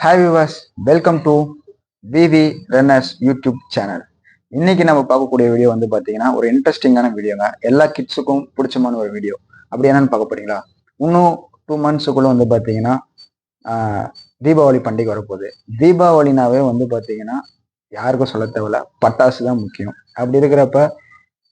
Hi viewers, welcome to VV runners YouTube channel. இன்னைக்கு நம்ம பார்க்கக்கூடிய வீடியோ வந்து பார்த்தீங்கன்னா ஒரு இன்ட்ரெஸ்டிங்கான வீடியோங்க. எல்லா கிட்ஸுக்கும் பிடிச்சமான ஒரு வீடியோ. அப்படி என்னன்னு பார்க்க போறீங்களா? இன்னும் 2 monthsக்குள்ள வந்து பார்த்தீங்கன்னா தீபாவளி பண்டிகை வரப்போகுது. தீபாவளினாவே வந்து பார்த்தீங்கன்னா யாருக்கும் சொல்ல தேவையில்ல, பட்டாசு தான் முக்கியம். அப்படி இருக்கிறப்ப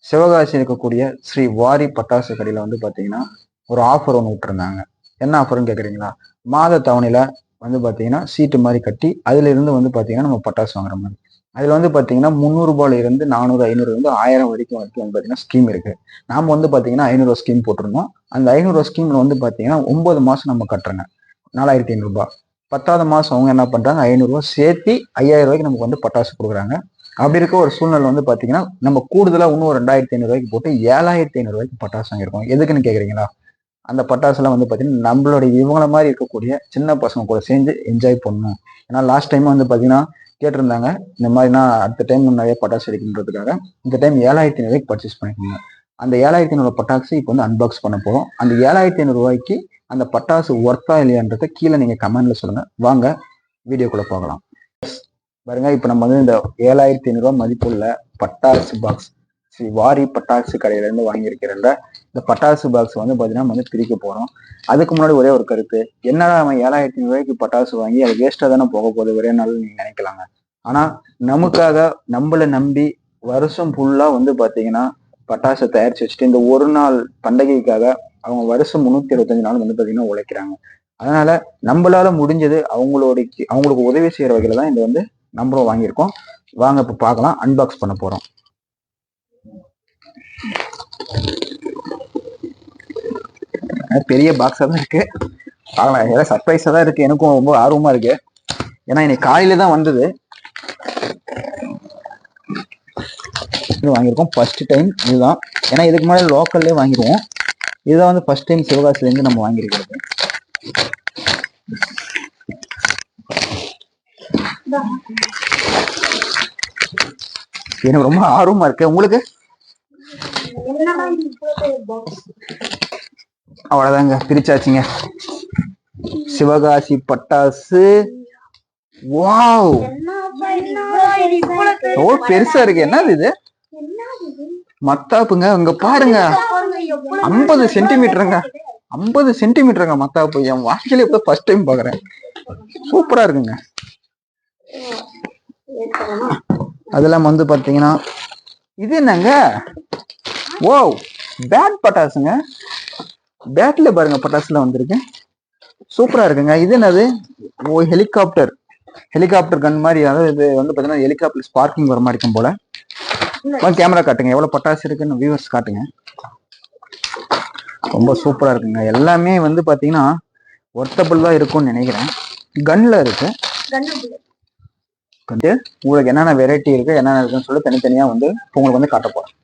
சிவகாசி இருக்கக்கூடிய ஸ்ரீ வாரி பட்டாசு கடையில் வந்து பார்த்தீங்கன்னா ஒரு ஆஃபர் ஒன்று விட்டுருந்தாங்க. என்ன ஆஃபர்னு கேட்குறீங்களா? மாத தவணையில் வந்து பார்த்தீங்கன்னா சீட்டு மாதிரி கட்டி அதுல இருந்து வந்து பார்த்தீங்கன்னா நம்ம பட்டாசு வாங்குற மாதிரி. அதுல வந்து பார்த்தீங்கன்னா 300 ரூபாயில இருந்து 400, 500 வந்து 1000 வரைக்கும் வந்து பார்த்தீங்கன்னா ஸ்கீம் இருக்கு. நாம வந்து பார்த்தீங்கன்னா 500 ஸ்கீம் போட்டிருந்தோம். அந்த 500 ஸ்கீம்ல வந்து பார்த்தீங்கன்னா 9 மாசம் நம்ம கட்டுறோங்க, 4500 ரூபாய். 10வது மாசம் அவங்க என்ன பண்றாங்க, 500 ரூபாய் சேர்த்து 5000 ரூபாய்க்கு நமக்கு வந்து பட்டாசு கொடுக்குறாங்க. அப்படி இருக்க ஒரு சூழ்நிலை வந்து பார்த்தீங்கன்னா நம்ம கூடுதலா இன்னும் 2500 ரூபாய்க்கு போட்டு 7500 ரூபாய்க்கு பட்டாசு வாங்கியிருக்கோம். எதுக்குன்னு கேட்குறீங்களா? அந்த பட்டாசுலாம் வந்து பார்த்தீங்கன்னா நம்மளுடைய இவங்கள மாதிரி இருக்கக்கூடிய சின்ன பசங்க கூட சேர்ந்து என்ஜாய் பண்ணணும். ஏன்னா லாஸ்ட் டைம் வந்து பார்த்தீங்கன்னா கேட்டிருந்தாங்க, இந்த மாதிரினா அடுத்த டைம் நிறைய பட்டாசு அடிக்கணுன்றதுக்காக இந்த டைம் 7500 ரூபாய்க்கு பர்ச்சேஸ் பண்ணிக்கோங்க. அந்த 7500 பட்டாசு இப்போ வந்து அன்பாக்ஸ் பண்ண போகிறோம். அந்த 7500 ரூபாய்க்கு அந்த பட்டாசு ஒர்த்தா இல்லையான்றதை கீழே நீங்கள் கமெண்ட்ல சொல்லுங்க. வாங்க வீடியோக்குள்ள போகலாம். பாருங்க, இப்போ நம்ம வந்து இந்த 7500 ரூபாய் மதிப்புள்ள பட்டாசு பாக்ஸ் ஸ்ரீ வாரி பட்டாசு கடையில இருந்து வாங்கியிருக்கிறேன்ல இந்த பட்டாசு பாக்ஸ் வந்து பார்த்தீங்கன்னா நம்ம வந்து பிரிக்க போறோம். அதுக்கு முன்னாடி ஒரே ஒரு கருத்து, என்னடா அவன் 7500 ரூபாய்க்கு பட்டாசு வாங்கி அது வேஸ்டா தானே போக போகுது ஒரே நாள் நீங்க நினைக்கலாங்க. ஆனா நமக்காக நம்மளை நம்பி வருஷம் ஃபுல்லா வந்து பார்த்தீங்கன்னா பட்டாசை தயாரிச்சு வச்சுட்டு இந்த ஒரு நாள் பண்டிகைக்காக அவங்க வருஷம் 365 நாள் வந்து பார்த்தீங்கன்னா உழைக்கிறாங்க. அதனால நம்மளால முடிஞ்சது அவங்களுக்கு உதவி செய்யற வகையில தான் இது வந்து நம்மளும் வாங்கியிருக்கோம். வாங்க இப்போ பார்க்கலாம், அன்பாக்ஸ் பண்ண போறோம். பெரிய பாக்ஸா தான் இருக்கு, பார்க்கலாம். ஏதாவது சர்ப்ரைஸா தான் இருக்கு. எனக்கும் ரொம்ப ஆர்வமா இருக்கு. ஏன்னா இன்னைக்கு காலையில தான் வந்தது. வாங்கியிருக்கோம் ஃபர்ஸ்ட் டைம் இதுதான். ஏன்னா இதுக்கு முன்னாடி லோக்கல்லே வாங்கிடுவோம். இதுதான் வந்து ஃபர்ஸ்ட் டைம் சிவகாசில இருந்து நம்ம வாங்கியிருக்கிறது. எனக்கு ரொம்ப ஆர்வமா இருக்கு. உங்களுக்கு? அவ்வளவுதாங்க, பிரிச்சாச்சுங்க. சிவகாசி பட்டாசு. வாவ், பெருசா இருக்கு. என்னது இது? மத்தாப்புங்க. இங்க பாருங்க, 50 சென்டிமீட்டருங்க. 50 சென்டிமீட்டருங்க மத்தாப்பு. என் வாழ்க்கையில இப்ப ஃபர்ஸ்ட் டைம் பாக்குறேன். சூப்பரா இருக்குங்க. அதெல்லாம் வந்து பாத்தீங்கன்னா இது என்னங்க? ஓ, பேட் பட்டாசுங்க. பேட்ல பாருங்க பட்டாசுல வந்திருக்கு. சூப்பரா இருக்குங்க. இது என்னது? ஓ, ஹெலிகாப்டர் கன் மாதிரி. அதாவது இது வந்து பாத்தீங்கன்னா ஹெலிகாப்டர் ஸ்பார்க்கிங் வர மாதிரி இருக்கும் போல. கேமரா காட்டுங்க, எவ்வளவு பட்டாசு இருக்குன்னு வியூவர்ஸ் காட்டுங்க. ரொம்ப சூப்பரா இருக்குங்க. எல்லாமே வந்து பாத்தீங்கன்னா ஒர்த்தபிள் தான் இருக்கும்னு நினைக்கிறேன். கன்ல இருக்கு. உங்களுக்கு என்னென்ன வெரைட்டி இருக்கு, என்னென்ன இருக்குன்னு சொல்லி தனித்தனியா வந்து உங்களுக்கு வந்து காட்ட போறேன்.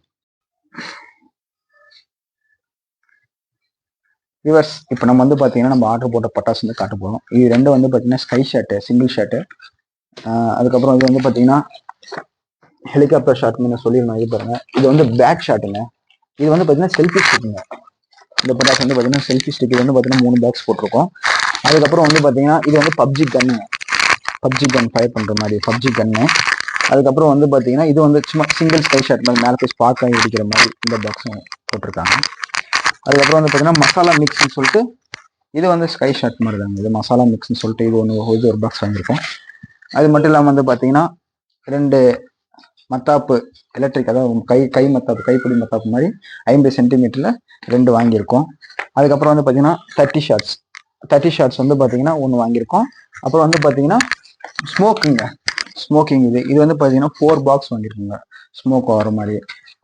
வியூவர்ஸ், இப்போ நம்ம வந்து பாத்தீங்கன்னா நம்ம ஆர்டர் போட்ட பட்டாசு வந்து காட்ட போறோம். இது ரெண்டு வந்து பாத்தீங்கன்னா ஸ்கை ஷாட்டு, சிங்கிள் ஷாட்டு. அதுக்கப்புறம் இது வந்து பாத்தீங்கன்னா ஹெலிகாப்டர் ஷாட்னு சொல்லியிருந்தோம். இது பாருங்க, இது வந்து பேக் ஷாட்டுங்க. இது வந்து பாத்தீங்கன்னா செல்ஃபி ஸ்டிக்குங்க. இந்த பட்டாசு வந்து பாத்தீங்கன்னா செல்ஃபி ஸ்டிக். இது வந்து பாத்தீங்கன்னா 3 பாக்ஸ் போட்டிருக்கோம். அதுக்கப்புறம் வந்து பாத்தீங்கன்னா இது வந்து பப்ஜி கன் ஃபயர் பண்ற மாதிரி பப்ஜி கன்னு. அதுக்கப்புறம் வந்து பாத்தீங்கன்னா இது வந்து சும்மா சிங்கிள் ஸ்கை ஷாட் மாதிரி மேலே போய் ஸ்பார்க் ஆகி அடிக்கிற மாதிரி இந்த பாக்ஸும் போட்டிருக்காங்க. அதுக்கப்புறம் வந்து பாத்தீங்கன்னா மசாலா மிக்ஸ்ன்னு சொல்லிட்டு இது வந்து ஸ்கை ஷாட் மாதிரி தாங்க. இது மசாலா மிக்ஸ்ன்னு சொல்லிட்டு இது ஒரு பாக்ஸ் வாங்கியிருக்கோம். அது மட்டும் இல்லாமல் வந்து பாத்தீங்கன்னா 2 மத்தாப்பு எலக்ட்ரிக், அதாவது கை மத்தாப்பு, கைப்பிடி மத்தாப்பு மாதிரி 50 சென்டிமீட்டர்ல 2 வாங்கியிருக்கோம். அதுக்கப்புறம் வந்து பாத்தீங்கன்னா 30 ஷாட்ஸ் வந்து பாத்தீங்கன்னா 1 வாங்கியிருக்கோம். அப்புறம் வந்து பாத்தீங்கன்னா ஸ்மோக்கிங் இது வந்து பாத்தீங்கன்னா 4 பாக்ஸ் வாங்கியிருக்கோங்க, ஸ்மோக் வர மாதிரி.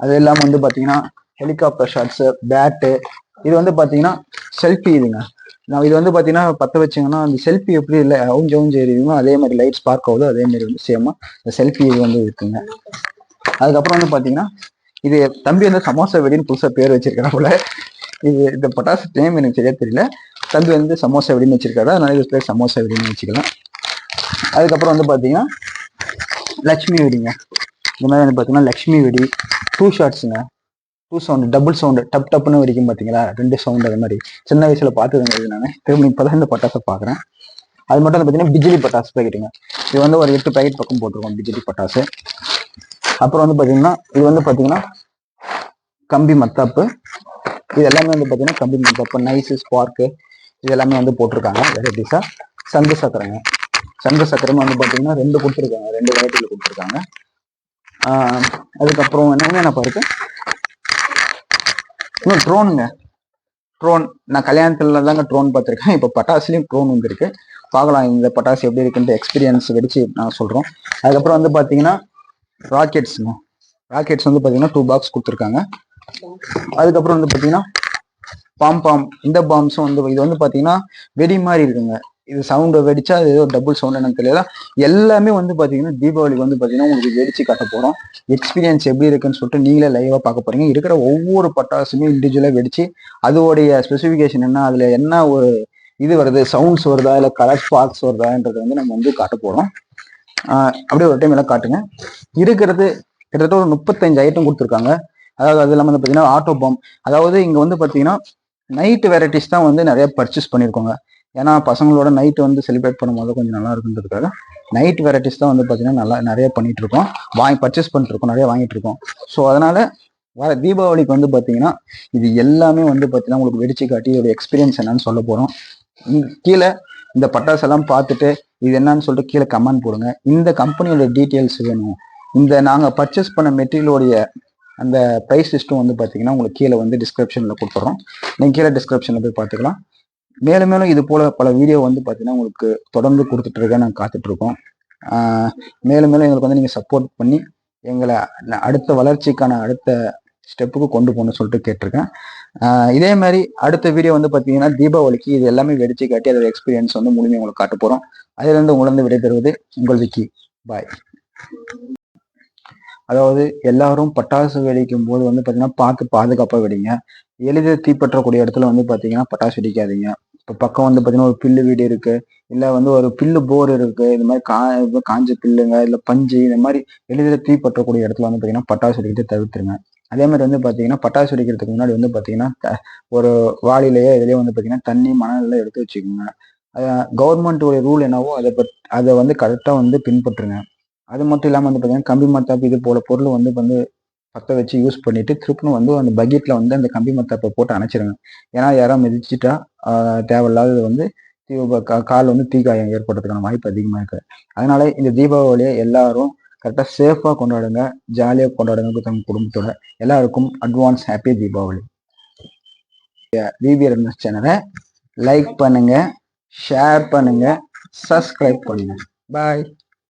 அது இல்லாம வந்து பாத்தீங்கன்னா ஹெலிகாப்டர் ஷாட்ஸ், பேட்டு. இது வந்து பாத்தீங்கன்னா செல்ஃபி இதுங்க. இது வந்து பாத்தீங்கன்னா பத்த வச்சிங்கன்னா அந்த செல்ஃபி எப்படி இல்லை அவுஞ்சு எரியுமோ அதே மாதிரி லைட் ஸ்பார்க் ஆகுதோ அதே மாதிரி வந்து சேமா இந்த செல்ஃபி இது வந்து இருக்குங்க. அதுக்கப்புறம் வந்து பாத்தீங்கன்னா இது தம்பி வந்து சமோசா வெடின்னு புதுசா பேர் வச்சிருக்காப்புல. இந்த பட்டாசு நேம் எனக்கு சரியா தெரியல. தம்பி வந்து சமோசா வெடின்னு வச்சிருக்காரு, அதனால இது பேர் சமோசா வெடின்னு வச்சுக்கலாம். அதுக்கப்புறம் வந்து பாத்தீங்கன்னா லட்சுமி வெடிங்க. இந்த மாதிரி வந்து பாத்தீங்கன்னா லட்சுமி வெடி 2 ஷாட்ஸுங்க. 2 சவுண்ட், டபுள் சவுண்டு, டப்னு வரைக்கும் பாத்தீங்களா 2 சவுண்ட். அது மாதிரி சின்ன வயசுல பார்த்ததுங்க இது. நான் திரும்ப இப்பதான் இந்த பட்டாசை பாக்குறேன். அது மட்டும் வந்து பார்த்தீங்கன்னா பிஜிலி பட்டாசு பாக்கெட்டுங்க. இது வந்து ஒரு 8 பாக்கெட் பக்கம் போட்டிருக்கோம் பிஜிலி பட்டாசு. அப்புறம் வந்து பார்த்தீங்கன்னா இது வந்து பார்த்தீங்கன்னா கம்பி மத்தாப்பு. இது எல்லாமே வந்து பார்த்தீங்கன்னா கம்பி மத்தாப்பு, நைஸு, ஸ்பார்க்கு இது எல்லாமே வந்து போட்டிருக்காங்க வெரைட்டிஸா. சங்கு சக்கரைங்க. சங்கு சக்கரமும் வந்து பார்த்தீங்கன்னா 2 கொடுத்துருக்காங்க, 2 வெரைட்டியில் கொடுத்துருக்காங்க. அதுக்கப்புறம் என்ன பாருக்கு இன்னும் ட்ரோனுங்க. ட்ரோன் நான் கல்யாணத்துல தாங்க ட்ரோன் பார்த்துருக்கேன். இப்போ பட்டாசுலேயும் ட்ரோன் வந்து இருக்கு. பார்க்கலாம் இந்த பட்டாசு எப்படி இருக்குன்ட்டு எக்ஸ்பீரியன்ஸ் வெடிச்சு நான் சொல்கிறோம். அதுக்கப்புறம் வந்து பார்த்தீங்கன்னா ராக்கெட்ஸுங்க. ராக்கெட்ஸ் வந்து பார்த்தீங்கன்னா 2 பாக்ஸ் கொடுத்துருக்காங்க. அதுக்கப்புறம் வந்து பார்த்தீங்கன்னா பாம் இந்த பாம்ஸும் வந்து இது வந்து பார்த்தீங்கன்னா வெடி மாதிரி இருக்குங்க. இது சவுண்டை வெடிச்சா அது ஏதோ டபுள் சவுண்ட் எனக்கு தெரியல. எல்லாமே வந்து பார்த்தீங்கன்னா தீபாவளிக்கு வந்து பார்த்தீங்கன்னா உங்களுக்கு வெடிச்சு காட்ட போகிறோம். எக்ஸ்பீரியன்ஸ் எப்படி இருக்குன்னு சொல்லிட்டு நீங்களே லைவாக பார்க்க போறீங்க. இருக்கிற ஒவ்வொரு பட்டாசுமே இண்டிவிஜுவலாக வெடிச்சு அதோடைய ஸ்பெசிஃபிகேஷன் என்ன, அதில் என்ன ஒரு இது வருது, சவுண்ட்ஸ் வருதா, இல்லை கலர் ஸ்பார்க்ஸ் வருதான்றது வந்து நம்ம வந்து காட்ட போகிறோம். அப்படியே ஒரு டைம் எல்லாம் காட்டுங்க. இருக்கிறது கிட்டத்தட்ட ஒரு 35 ஐட்டம் கொடுத்துருக்காங்க. அதாவது அது இல்லாமல் வந்து பார்த்தீங்கன்னா ஆட்டோ பாம். அதாவது இங்கே வந்து பார்த்தீங்கன்னா நைட்டு வெரைட்டிஸ் தான் வந்து நிறைய பர்ச்சேஸ் பண்ணியிருக்கோங்க. ஏன்னா பசங்களோட நைட்டு வந்து செலிப்ரேட் பண்ணும்போது கொஞ்சம் நல்லா இருக்குன்றதுக்காக நைட் வெரைட்டிஸ் தான் வந்து பார்த்தீங்கன்னா நல்லா நிறைய பண்ணிட்டு இருக்கோம். பர்ச்சேஸ் பண்ணிட்டு இருக்கோம், நிறைய வாங்கிட்டு இருக்கோம். ஸோ அதனால வர தீபாவளிக்கு வந்து பார்த்தீங்கன்னா இது எல்லாமே வந்து பார்த்தீங்கன்னா உங்களுக்கு வெடிச்சு காட்டி இதோட எக்ஸ்பீரியன்ஸ் என்னன்னு சொல்ல போகிறோம். கீழே இந்த பட்டாசு எல்லாம் பார்த்துட்டு இது என்னன்னு சொல்லிட்டு கீழே கமெண்ட் போடுங்க. இந்த கம்பெனியோட டீட்டெயில்ஸ் வேணும், இந்த நாங்கள் பர்ச்சேஸ் பண்ண மெட்டீரியலோடைய அந்த ப்ரைஸ் லிஸ்ட்டும் வந்து பார்த்தீங்கன்னா உங்களுக்கு கீழே வந்து டிஸ்கிரிப்ஷனில் கொடுத்துட்றோம். நீங்கள் கீழே டிஸ்கிரிப்ஷனில் போய் பார்த்துக்கலாம். மேலும் மேலும் இது போல பல வீடியோ வந்து பார்த்தீங்கன்னா உங்களுக்கு தொடர்ந்து கொடுத்துட்டு இருக்கேன், நாங்கள் காத்துட்டு இருக்கோம். மேலும் மேலும் எங்களுக்கு வந்து நீங்கள் சப்போர்ட் பண்ணி எங்களை அடுத்த வளர்ச்சிக்கான அடுத்த ஸ்டெப்புக்கு கொண்டு போகணும்னு சொல்லிட்டு கேட்டிருக்கேன். இதே மாதிரி அடுத்த வீடியோ வந்து பார்த்தீங்கன்னா தீபாவளிக்கு இது எல்லாமே வெடிச்சு காட்டி அதோட எக்ஸ்பீரியன்ஸ் வந்து முழுமையாக உங்களுக்கு காட்ட போகிறோம். அதிலிருந்து உங்களந்து விடைபெறுவது உங்கள் விக்கி. பாய். அதாவது எல்லாரும் பட்டாசு வெடிக்கும் போது வந்து பார்த்தீங்கன்னா பார்த்து பாதுகாப்பாக வெடிங்க. எளிதில் தீப்பற்றக்கூடிய இடத்துல வந்து பார்த்தீங்கன்னா பட்டாசு வெடிக்காதீங்க. இப்போ பக்கம் வந்து பார்த்தீங்கன்னா ஒரு பில்லு வீடு இருக்கு, இல்லை வந்து ஒரு பில்லு போர் இருக்கு, இது மாதிரி காஞ்ச பில்லுங்க, இல்லை பஞ்சு, இந்த மாதிரி எளிதில் தீப்பற்றக்கூடிய இடத்துல வந்து பார்த்தீங்கன்னா பட்டாசு வெடிக்கிட்டு தவிர்த்துருங்க. அதே மாதிரி வந்து பார்த்தீங்கன்னா பட்டாசு வெடிக்கிறதுக்கு முன்னாடி வந்து பார்த்தீங்கன்னா ஒரு வாளிலேயே இதுலேயே வந்து பார்த்தீங்கன்னா தண்ணி மணலில் எடுத்து வச்சுக்கோங்க. கவர்மெண்ட்டோடைய ரூல் என்னவோ அதை வந்து கரெக்டாக வந்து பின்பற்றுங்க. அது மட்டும் இல்லாமல் வந்து பார்த்தீங்கன்னா கம்பி மத்தாப்பு இது போல பொருள் வந்து பற்ற வச்சு யூஸ் பண்ணிட்டு திருப்பணும் வந்து அந்த பக்கெட்ல வந்து அந்த கம்பி மத்தாப்பை போட்டு அணைச்சிருங்க. ஏன்னா யாராவது மிதிச்சுட்டா தேவையில்லாதது வந்து கால் வந்து தீக்காயம் ஏற்படுறதுக்கான வாய்ப்பு அதிகமாக இருக்கு. அதனால இந்த தீபாவளியை எல்லாரும் கரெக்டாக சேஃபாக கொண்டாடுங்க, ஜாலியாக கொண்டாடுங்க தங்க குடும்பத்தோட. எல்லாருக்கும் அட்வான்ஸ் ஹாப்பி தீபாவளி. விவி ரன்ஸ் சேனலை லைக் பண்ணுங்க, ஷேர் பண்ணுங்க, சப்ஸ்கிரைப் பண்ணுங்க. பாய்.